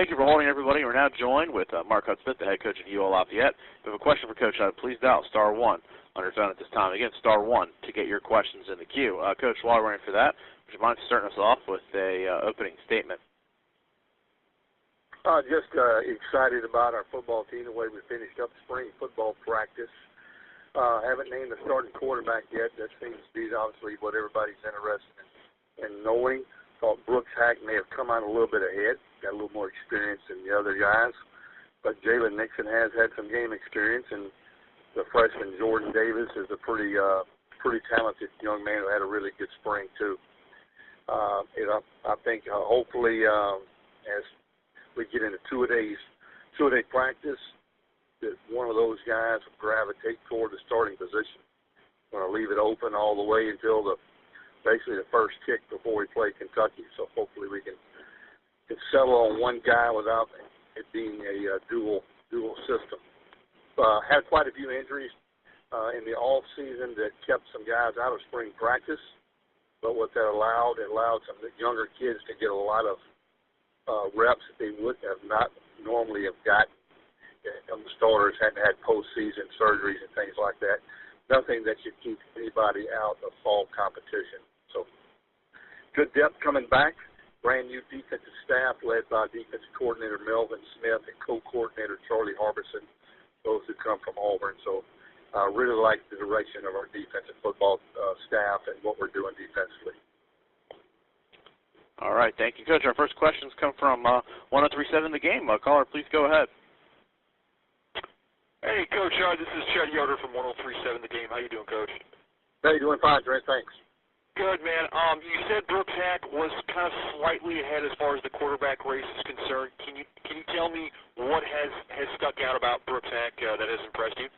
Thank you for holding, everybody. We're now joined with Mark Hudspeth, the head coach at UL Lafayette. If you have a question for Coach Hud, please dial *1 on your phone at this time. Again, *1 to get your questions in the queue. Coach, while we're waiting for that, would you mind starting us off with a opening statement? Just excited about our football team, the way we finished up spring football practice. Haven't named the starting quarterback yet. That seems to be obviously what everybody's interested in knowing. Thought Brooks Hack may have come out a little bit ahead, got a little more experience than the other guys. But Jalen Nixon has had some game experience, and the freshman Jordan Davis is a pretty talented young man who had a really good spring too. I think hopefully as we get into two-a-day practice, that one of those guys will gravitate toward the starting position. I'm going to leave it open all the way until basically the first kick before we play Kentucky. So hopefully we can settle on one guy without it being a dual system. Had quite a few injuries in the off season that kept some guys out of spring practice. But what that allowed, it allowed some of the younger kids to get a lot of reps that they would have not normally have gotten. The starters hadn't had postseason surgeries and things like that. Nothing that should keep anybody out of fall competition. So good depth coming back. Brand new defensive staff led by defensive coordinator Melvin Smith and co-coordinator Charlie Harbison, those who come from Auburn. So I really like the direction of our defensive football staff and what we're doing defensively. All right, thank you, Coach. Our first questions come from 1037 The Game. Caller, please go ahead. Hey, Coach, this is Chad Yoder from 1037 The Game. How you doing, Coach? Hey, doing fine, Trent. Thanks. Good, man. You said Brooks Hack was kind of slightly ahead as far as the quarterback race is concerned. Can you tell me what has stuck out about Brooks Hack that has impressed you?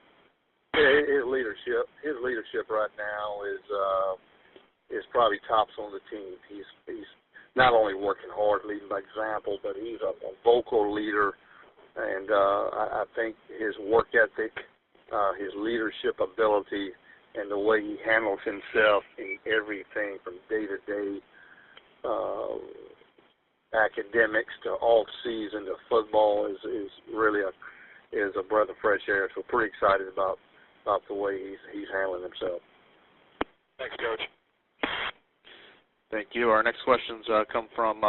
His leadership right now is probably tops on the team. He's not only working hard, leading by example, but he's a vocal leader. And I think his work ethic, his leadership ability, and the way he handles himself in everything from day-to-day academics to off-season to football is really a breath of fresh air. So pretty excited about the way he's handling himself. Thanks, Coach. Thank you. Our next questions come from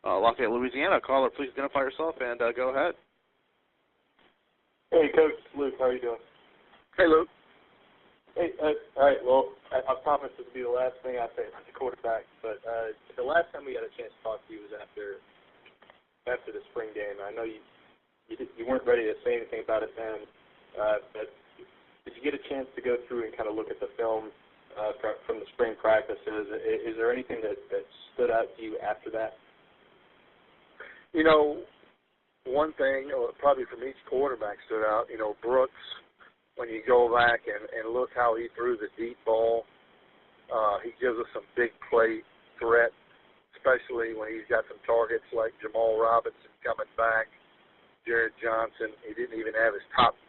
Lafayette, Louisiana. Caller, please identify yourself and go ahead. Hey, Coach. Luke, how are you doing? Hey, Luke. Hey, all right, well, I promise this will be the last thing I say about the quarterback, but the last time we had a chance to talk to you was after the spring game. I know you weren't ready to say anything about it then, but did you get a chance to go through and kind of look at the film from the spring practices? Is there anything that stood out to you after that? You know, one thing probably from each quarterback stood out. You know, Brooks, when you go back and look how he threw the deep ball, he gives us some big play threat, especially when he's got some targets like Jamal Robinson coming back, Jared Johnson. He didn't even have his top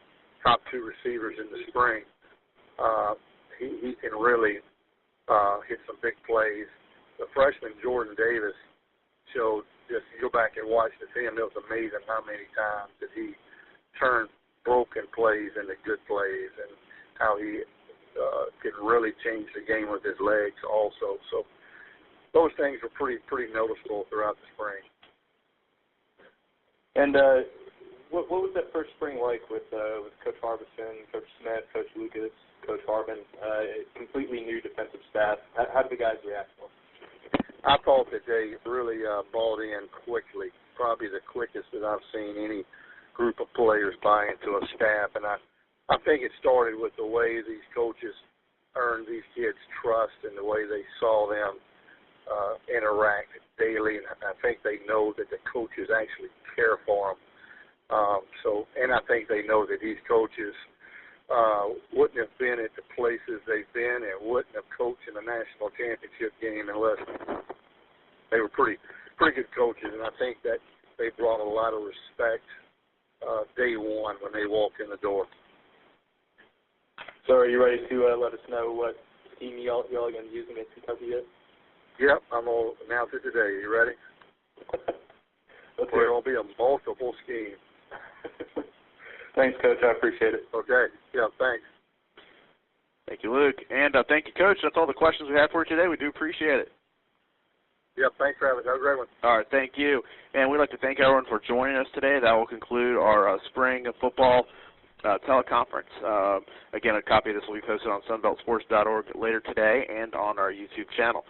two receivers in the spring. He can really hit some big plays. The freshman Jordan Davis showed, just go back and watch the film, it was amazing how many times that he turned broken plays into good plays and how he could really change the game with his legs also. So those things were pretty noticeable throughout the spring. And what was that first spring like with Coach Harbison, Coach Smith, Coach Lucas, Coach Harbin, completely new defensive staff? How did the guys react to it? I thought that they really bought in quickly, probably the quickest that I've seen any group of players buy into a staff. And I think it started with the way these coaches earned these kids' trust and the way they saw them interact daily. And I think they know that the coaches actually care for them. And I think they know that these coaches wouldn't have been at the places they've been and wouldn't have coached in the national championship game unless they were pretty good coaches. And I think that they brought a lot of respect day one when they walked in the door. So are you ready to let us know what team y'all are going to use against Kentucky yet? Yep, I'm going to announce it today. You ready? or it'll be a multiple scheme. Thanks, Coach. I appreciate it. Okay. Yeah, thanks. Thank you, Luke. And thank you, Coach. That's all the questions we have for you today. We do appreciate it. Yep, thanks, Travis. Have a great one. All right, thank you. And we'd like to thank everyone for joining us today. That will conclude our spring football teleconference. Again, a copy of this will be posted on sunbeltsports.org later today and on our YouTube channel.